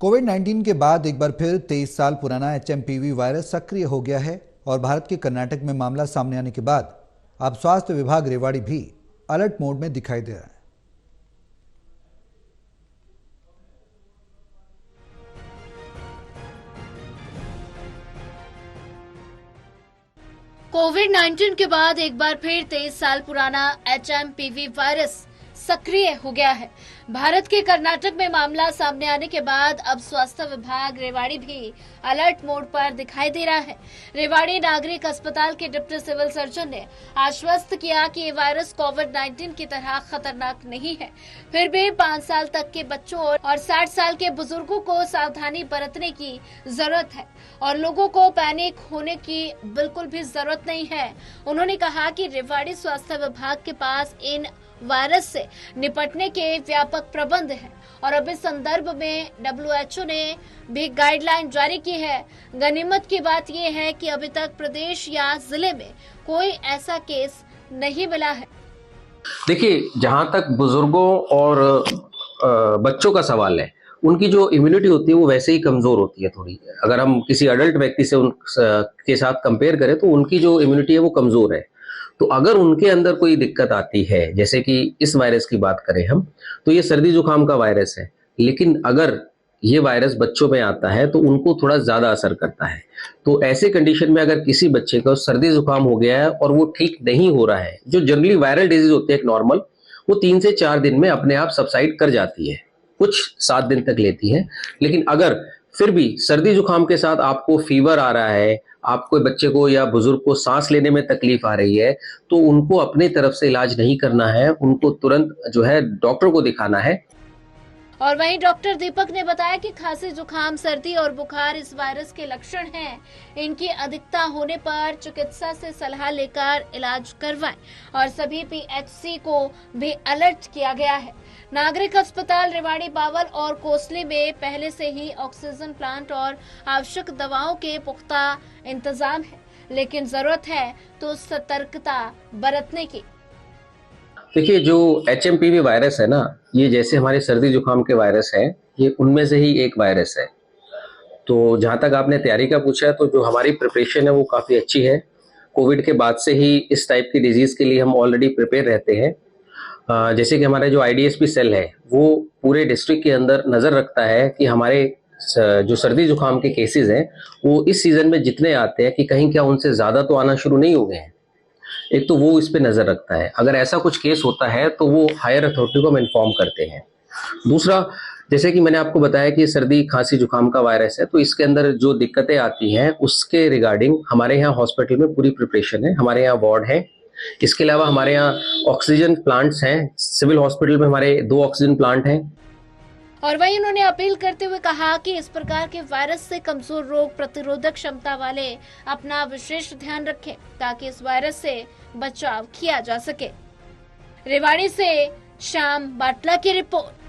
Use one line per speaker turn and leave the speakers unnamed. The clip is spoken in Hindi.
कोविड-19 के बाद एक बार फिर 23 साल पुराना एचएमपीवी वायरस सक्रिय हो गया है और भारत के कर्नाटक में मामला सामने आने के बाद अब स्वास्थ्य विभाग रेवाड़ी भी अलर्ट मोड में दिखाई दे रहा है।
कोविड-19 के बाद एक बार फिर 23 साल पुराना एचएमपीवी वायरस सक्रिय हो गया है। भारत के कर्नाटक में मामला सामने आने के बाद अब स्वास्थ्य विभाग रेवाड़ी भी अलर्ट मोड पर दिखाई दे रहा है। रेवाड़ी नागरिक अस्पताल के डिप्टी सिविल सर्जन ने आश्वस्त किया कि ये वायरस कोविड-19 की तरह खतरनाक नहीं है। फिर भी 5 साल तक के बच्चों और 60 साल के बुजुर्गों को सावधानी बरतने की जरूरत है और लोगों को पैनिक होने की बिल्कुल भी जरूरत नहीं है। उन्होंने कहा कि रेवाड़ी स्वास्थ्य विभाग के पास इन वायरस से निपटने के व्यापक प्रबंध हैं और अब इस संदर्भ में WHO ने भी गाइडलाइन जारी की है। गनीमत की बात यह है कि अभी तक प्रदेश या जिले में कोई ऐसा केस नहीं मिला है।
देखिए, जहां तक बुजुर्गों और बच्चों का सवाल है, उनकी जो इम्यूनिटी होती है वो वैसे ही कमजोर होती है थोड़ी। अगर हम किसी अडल्ट व्यक्ति से के साथ कंपेयर करें तो उनकी जो इम्यूनिटी है वो कमजोर है। तो अगर उनके अंदर कोई दिक्कत आती है, जैसे कि इस वायरस की बात करें हम, तो ये सर्दी जुकाम का वायरस है, लेकिन अगर ये वायरस बच्चों में आता है तो उनको थोड़ा ज्यादा असर करता है। तो ऐसे कंडीशन में अगर किसी बच्चे को सर्दी जुकाम हो गया है और वो ठीक नहीं हो रहा है, जो जनरली वायरल डिजीज होती है एक नॉर्मल, वो 3 से 4 दिन में अपने आप सबसाइड कर जाती है, कुछ 7 दिन तक लेती है। लेकिन अगर फिर भी सर्दी जुकाम के साथ आपको फीवर आ रहा है, आपको बच्चे को या बुजुर्ग को सांस लेने में तकलीफ आ रही है, तो उनको अपनी तरफ से इलाज नहीं करना है, उनको तुरंत जो है डॉक्टर को दिखाना है।
और वहीं डॉक्टर दीपक ने बताया कि खांसी, जुकाम, सर्दी और बुखार इस वायरस के लक्षण हैं। इनकी अधिकता होने पर चिकित्सा से सलाह लेकर इलाज करवाएं और सभी PHC को भी अलर्ट किया गया है। नागरिक अस्पताल रेवाड़ी, बावल और कोसली में पहले से ही ऑक्सीजन प्लांट और आवश्यक दवाओं के पुख्ता इंतजाम है, लेकिन जरूरत है तो सतर्कता बरतने की।
देखिए, जो एचएमपीवी वायरस है ना, ये जैसे हमारे सर्दी जुकाम के वायरस है, ये उनमें से ही एक वायरस है। तो जहां तक आपने तैयारी का पूछा है, तो जो हमारी प्रिपरेशन है वो काफी अच्छी है। कोविड के बाद से ही इस टाइप की डिजीज के लिए हम ऑलरेडी प्रिपेयर रहते हैं। जैसे कि हमारा जो IDSP सेल है वो पूरे डिस्ट्रिक्ट के अंदर नजर रखता है कि हमारे जो सर्दी जुकाम के केसेस हैं वो इस सीजन में जितने आते हैं कि कहीं क्या उनसे ज्यादा तो आना शुरू नहीं हो गए हैं। एक तो वो इस पे नजर रखता है, अगर ऐसा कुछ केस होता है तो वो हायर अथॉरिटी को हम इन्फॉर्म करते हैं। दूसरा, जैसे कि मैंने आपको बताया कि सर्दी खांसी जुकाम का वायरस है, तो इसके अंदर जो दिक्कतें आती हैं उसके रिगार्डिंग हमारे यहाँ हॉस्पिटल में पूरी प्रिपरेशन है। हमारे यहाँ वार्ड है, इसके अलावा हमारे यहाँ ऑक्सीजन प्लांट्स हैं। सिविल हॉस्पिटल में हमारे 2 ऑक्सीजन प्लांट हैं।
और वहीं उन्होंने अपील करते हुए कहा कि इस प्रकार के वायरस से कमजोर रोग प्रतिरोधक क्षमता वाले अपना विशेष ध्यान रखें ताकि इस वायरस से बचाव किया जा सके। रेवाड़ी से श्याम बाटला की रिपोर्ट।